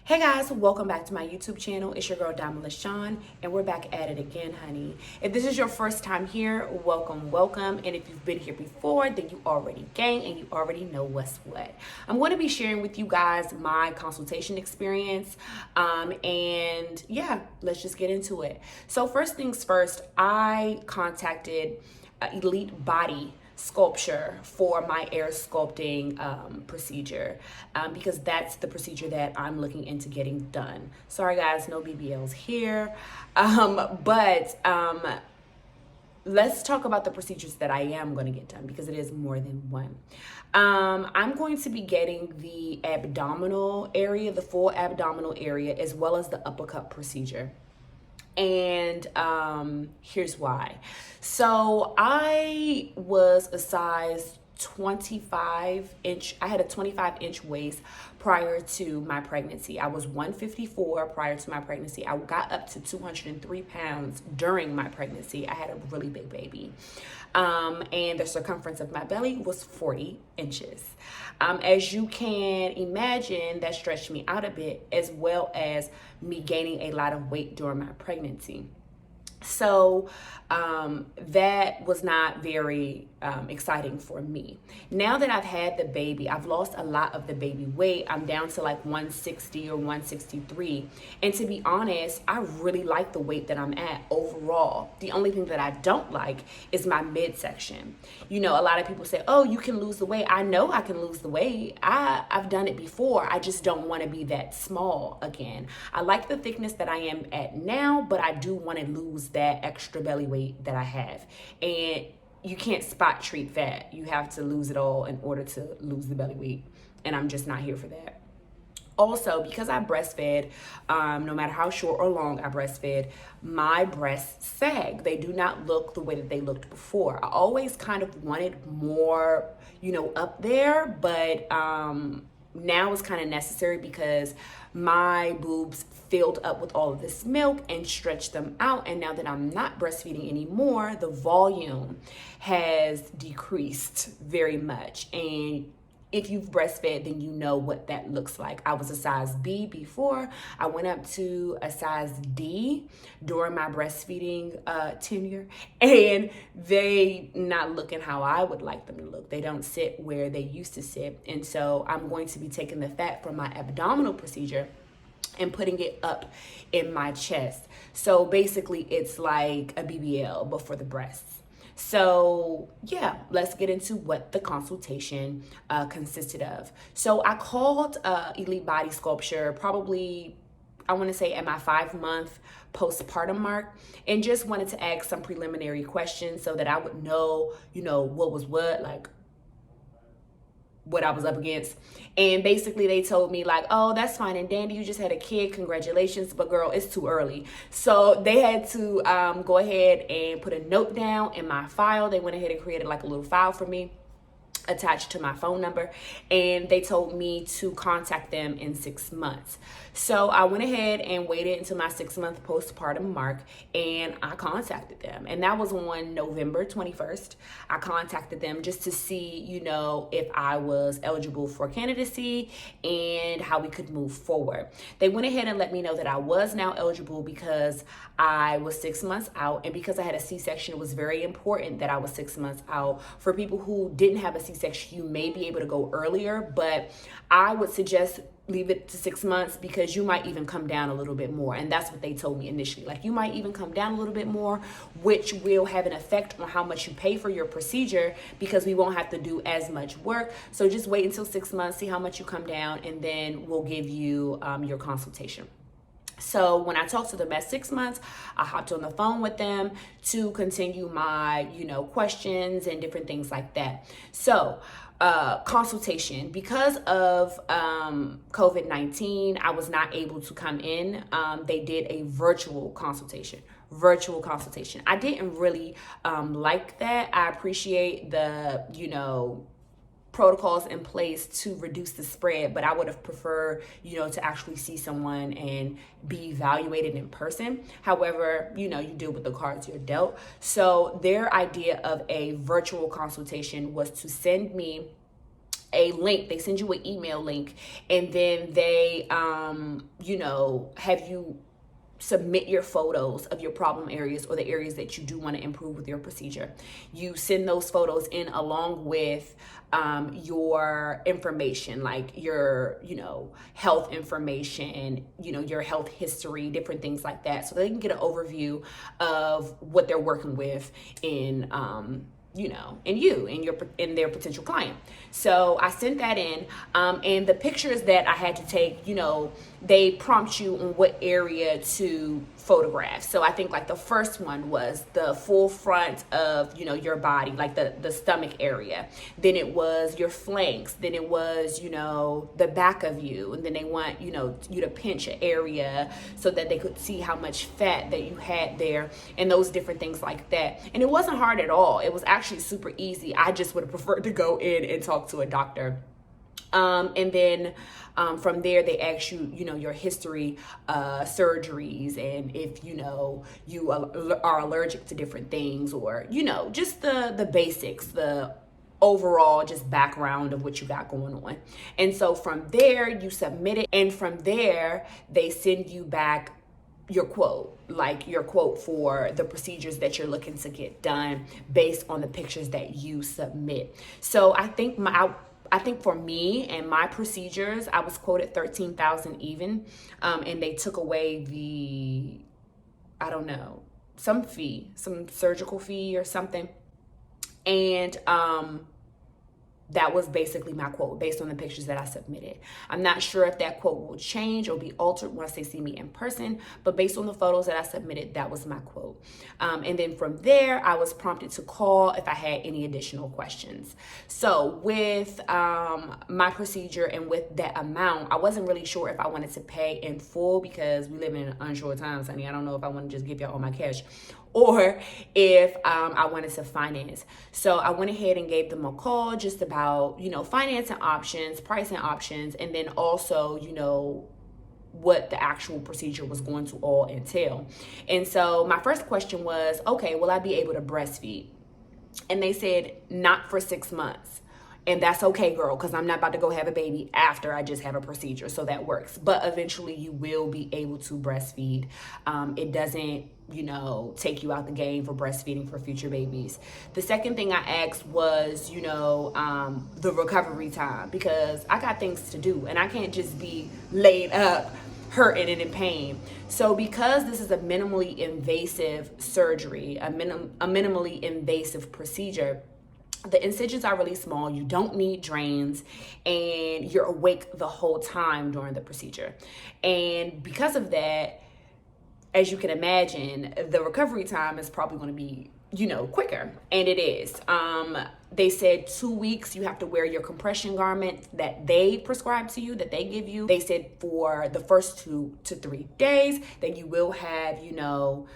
Hey guys, welcome back to my YouTube channel. It's your girl Dyme, and we're back at it again, honey. If this is your first time here, welcome. And if you've been here before, then you already gang and you already know what's what. I'm going to be sharing with you guys my consultation experience. And yeah, let's just get into it. So first things first, I contacted Elite Body Sculpture for my air sculpting procedure because that's the procedure that I'm looking into getting done. Sorry guys, no BBLs here, but let's talk about the procedures that I am going to get done because it is more than one. I'm going to be getting the abdominal area, the full abdominal area, as well as the uppercut procedure. And here's why. So I was a size 25 inch. I had a 25-inch waist prior to my pregnancy. I was 154 prior to my pregnancy. I got up to 203 pounds during my pregnancy. I had a really big baby. And the circumference of my belly was 40 inches. As you can imagine, that stretched me out a bit, as well as me gaining a lot of weight during my pregnancy. So that was not very exciting for me. Now that I've had the baby, I've lost a lot of the baby weight. I'm down to like 160 or 163. And to be honest, I really like the weight that I'm at overall. The only thing that I don't like is my midsection. You know, a lot of people say, oh, you can lose the weight. I know I can lose the weight. I've done it before. I just don't want to be that small again. I like the thickness that I am at now, but I do want to lose that extra belly weight that I have. And you can't spot treat fat. You have to lose it all in order to lose the belly weight. And I'm just not here for that. Also, because I breastfed, no matter how short or long I breastfed, my breasts sag. They do not look the way that they looked before. I always kind of wanted more, up there, but now it's kind of necessary because my boobs filled up with all of this milk and stretched them out. And now that I'm not breastfeeding anymore, the volume has decreased very much. And if you've breastfed, then you know what that looks like. I was a size B before. I went up to a size D during my breastfeeding tenure, and they not looking how I would like them to look. They don't sit where they used to sit. And so I'm going to be taking the fat from my abdominal procedure and putting it up in my chest. So basically it's like a BBL, but for the breasts. So yeah, let's get into what the consultation consisted of. So I called Elite Body Sculpture probably, I want to say at my 5-month postpartum mark, and just wanted to ask some preliminary questions so that I would know, what was what, like what I was up against. And basically they told me like, oh, that's fine and dandy, you just had a kid, congratulations, but girl, it's too early. So they had to go ahead and put a note down in my file. They went ahead and created like a little file for me attached to my phone number, and they told me to contact them in 6 months. So I went ahead and waited until my 6-month postpartum mark, and I contacted them, and that was on November 21st. I contacted them just to see, if I was eligible for candidacy and how we could move forward. They went ahead and let me know that I was now eligible because I was 6 months out, and because I had a C-section, it was very important that I was 6 months out. For people who didn't have a C-section, you may be able to go earlier, but I would suggest leave it to 6 months because you might even come down a little bit more. And that's what they told me initially. Like, you might even come down a little bit more, which will have an effect on how much you pay for your procedure because we won't have to do as much work. So just wait until 6 months, see how much you come down, and then we'll give you your consultation. So when I talked to them at 6 months, I hopped on the phone with them to continue my, questions and different things like that. So consultation, because of COVID-19, I was not able to come in. They did a virtual consultation. I didn't really like that. I appreciate the, protocols in place to reduce the spread, but I would have preferred, to actually see someone and be evaluated in person. However, you deal with the cards you're dealt. So their idea of a virtual consultation was to send me a link. They send you an email link, and then they, you know, have you submit your photos of your problem areas or the areas that you do want to improve with your procedure. You send those photos in along with your information, like your, you know, health information, you know, your health history, different things like that, so they can get an overview of what they're working with in you know, in their potential client. So I sent that in, and the pictures that I had to take, you know, they prompt you on what area to photograph. So I think like the first one was the full front of, you know, your body, like the stomach area. Then it was your flanks. Then it was, you know, the back of you. And then they want, you know, you to pinch an area so that they could see how much fat that you had there and those different things like that. And it wasn't hard at all. It was actually super easy. I just would have preferred to go in and talk to a doctor. And then from there, they ask you, you know, your history, surgeries, and if, you know, you are allergic to different things, or, you know, just the basics, the overall just background of what you got going on. And so from there, you submit it. And from there, they send you back your quote, like your quote for the procedures that you're looking to get done based on the pictures that you submit. So I think for me and my procedures, I was quoted $13,000 even, and they took away the, I don't know, some surgical fee or something, and that was basically my quote based on the pictures that I submitted. I'm not sure if that quote will change or be altered once they see me in person, but based on the photos that I submitted, that was my quote. And then from there, I was prompted to call if I had any additional questions. So with my procedure and with that amount, I wasn't really sure if I wanted to pay in full, because we live in unsure times, honey. I don't know if I want to just give y'all all my cash, or if I wanted to finance. So I went ahead and gave them a call just about, you know, financing options, pricing options, and then also, you know, what the actual procedure was going to all entail. And so my first question was, okay, will I be able to breastfeed? And they said, not for 6 months. And that's okay, girl, because I'm not about to go have a baby after I just have a procedure. So that works. But eventually you will be able to breastfeed. It doesn't, you know, take you out the game for breastfeeding for future babies. The second thing I asked was, you know, the recovery time, because I got things to do and I can't just be laid up hurting and in pain. So because this is a minimally invasive surgery, a minimally invasive procedure, the incisions are really small, you don't need drains, and you're awake the whole time during the procedure. And because of that, as you can imagine, the recovery time is probably going to be, you know, quicker. And it is. They said 2 weeks, you have to wear your compression garment that they prescribe to you, that they give you. They said for the first 2 to 3 days that you will have, you know,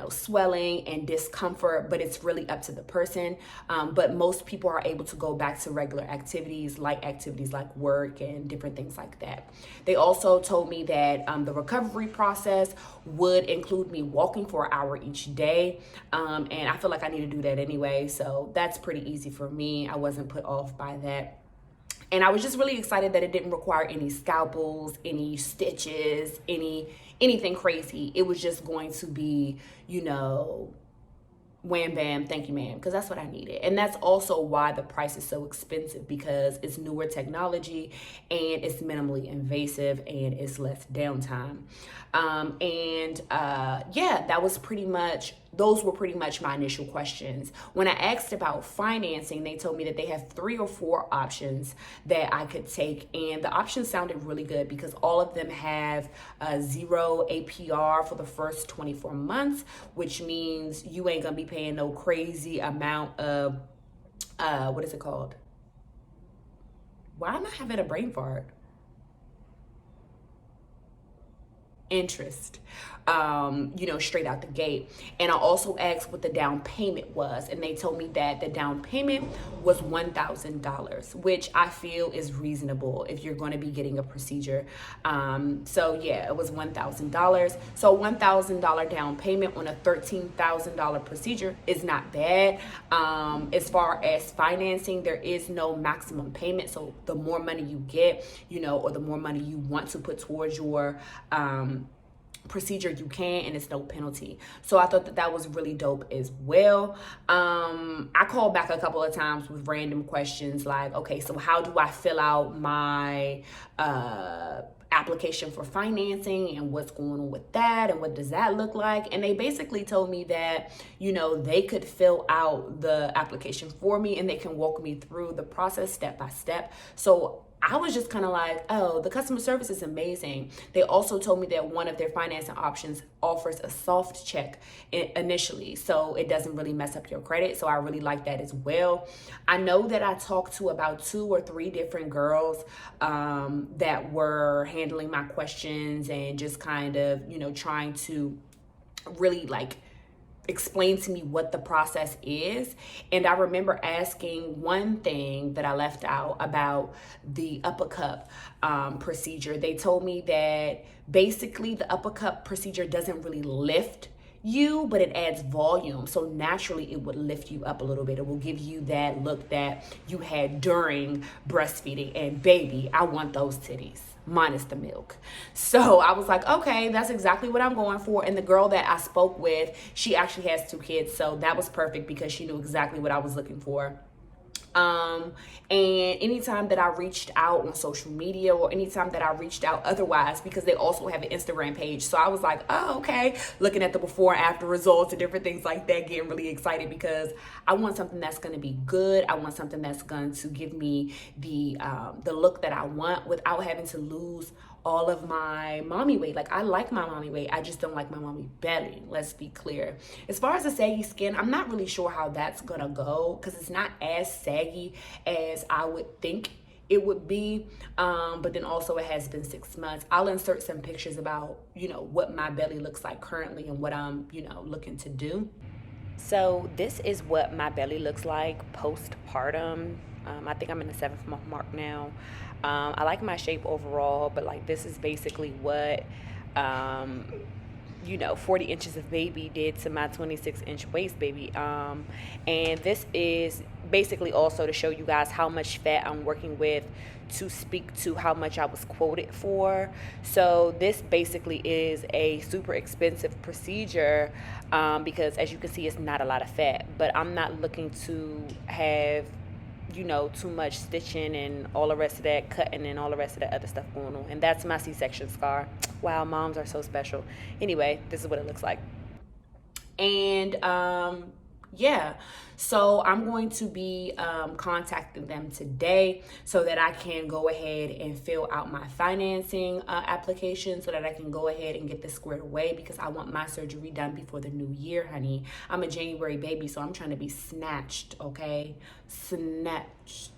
swelling and discomfort, but it's really up to the person. But most people are able to go back to regular activities like work and different things like that. They also told me that the recovery process would include me walking for an hour each day. And I feel like I need to do that anyway. So that's pretty easy for me. I wasn't put off by that. And I was just really excited that it didn't require any scalpels, any stitches, anything crazy. It was just going to be, you know, wham bam, thank you ma'am, because that's what I needed. And that's also why the price is so expensive, because it's newer technology and it's minimally invasive and it's less downtime. Yeah, those were pretty much my initial questions. When I asked about financing, they told me that they have 3 or 4 options that I could take, and the options sounded really good because all of them have 0 APR for the first 24 months, which means you ain't gonna be paying no crazy amount of what is it called? Why am I having a brain fart? interest, straight out the gate. And I also asked what the down payment was, and they told me that the down payment was $1,000, which I feel is reasonable if you're going to be getting a procedure. So yeah, it was $1,000. So $1,000 down payment on a $13,000 procedure is not bad. As far as financing, there is no maximum payment. So the more money you get, or the more money you want to put towards your procedure, you can, and it's no penalty. So I thought that was really dope as well. I called back a couple of times with random questions like, okay, so how do I fill out my application for financing, and what's going on with that, and what does that look like? And they basically told me that, they could fill out the application for me, and they can walk me through the process step by step. So I was just kind of like, oh, the customer service is amazing. They also told me that one of their financing options offers a soft check initially, so it doesn't really mess up your credit. So I really like that as well. I know that I talked to about 2 or 3 different girls that were handling my questions and just kind of, trying to really explain to me what the process is. And I remember asking one thing that I left out about the upper cup procedure. They told me that basically the upper cup procedure doesn't really lift you, but it adds volume. So naturally it would lift you up a little bit. It will give you that look that you had during breastfeeding. And baby, I want those titties minus the milk. So I was like, okay, that's exactly what I'm going for. And the girl that I spoke with, she actually has 2 kids. So that was perfect because she knew exactly what I was looking for. And anytime that I reached out on social media, or anytime that I reached out otherwise, because they also have an Instagram page. So I was like, oh, okay. Looking at the before and after results and different things like that, getting really excited because I want something that's going to be good. I want something that's going to give me the look that I want without having to lose all of my mommy weight. Like, I like my mommy weight, I just don't like my mommy belly. Let's be clear. As far as the saggy skin, I'm not really sure how that's gonna go because it's not as saggy as I would think it would be. But then also it has been 6 months. I'll insert some pictures about, what my belly looks like currently and what I'm, looking to do. So this is what my belly looks like postpartum. I think I'm in the 7th month mark now. I like my shape overall, but this is basically what 40 inches of baby did to my 26-inch waist baby. And this is basically also to show you guys how much fat I'm working with to speak to how much I was quoted for. So this basically is a super expensive procedure because, as you can see, it's not a lot of fat, but I'm not looking to have too much stitching and all the rest of that, cutting and all the rest of that other stuff going on. And that's my C-section scar. Wow, moms are so special. Anyway, this is what it looks like. And yeah, so I'm going to be contacting them today so that I can go ahead and fill out my financing application so that I can go ahead and get this squared away because I want my surgery done before the new year, honey. I'm a January baby, so I'm trying to be snatched, okay? Snatched.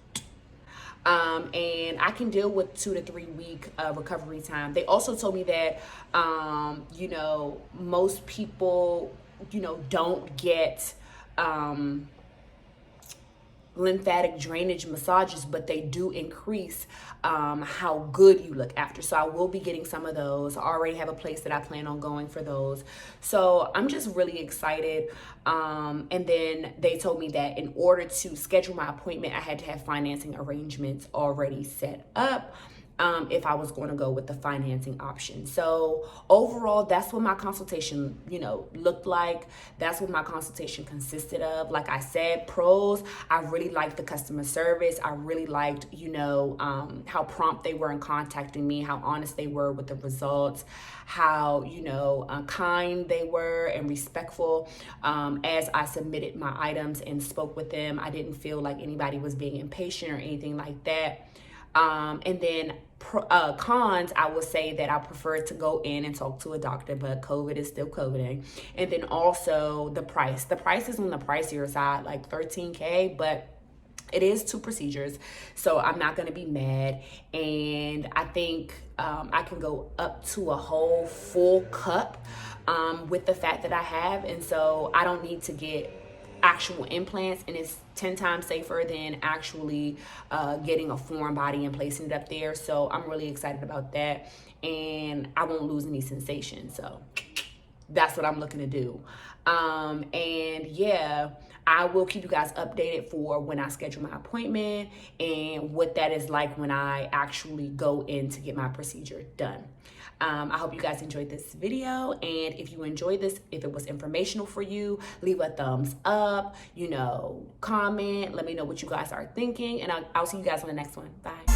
And I can deal with 2 to 3 week recovery time. They also told me that, most people, don't get lymphatic drainage massages, but they do increase how good you look after. So I will be getting some of those. I already have a place that I plan on going for those. So I'm just really excited. And then they told me that in order to schedule my appointment, I had to have financing arrangements already set up. If I was going to go with the financing option. So overall, that's what my consultation, looked like. That's what my consultation consisted of. Like I said, pros, I really liked the customer service. I really liked, how prompt they were in contacting me, how honest they were with the results, how, kind they were and respectful as I submitted my items and spoke with them. I didn't feel like anybody was being impatient or anything like that. And then cons, I would say that I prefer to go in and talk to a doctor, but COVID is still COVIDing. And then also the price. The price is on the pricier side, like $13K, but it is 2 procedures, so I'm not going to be mad. And I think I can go up to a whole full cup with the fat that I have. And so I don't need to get actual implants, and it's 10 times safer than actually getting a foreign body and placing it up there. So I'm really excited about that, and I won't lose any sensation. So that's what I'm looking to do. And yeah, I will keep you guys updated for when I schedule my appointment and what that is like when I actually go in to get my procedure done. I hope you guys enjoyed this video, and if you enjoyed this, if it was informational for you, leave a thumbs up, comment, let me know what you guys are thinking, and I'll see you guys on the next one. Bye.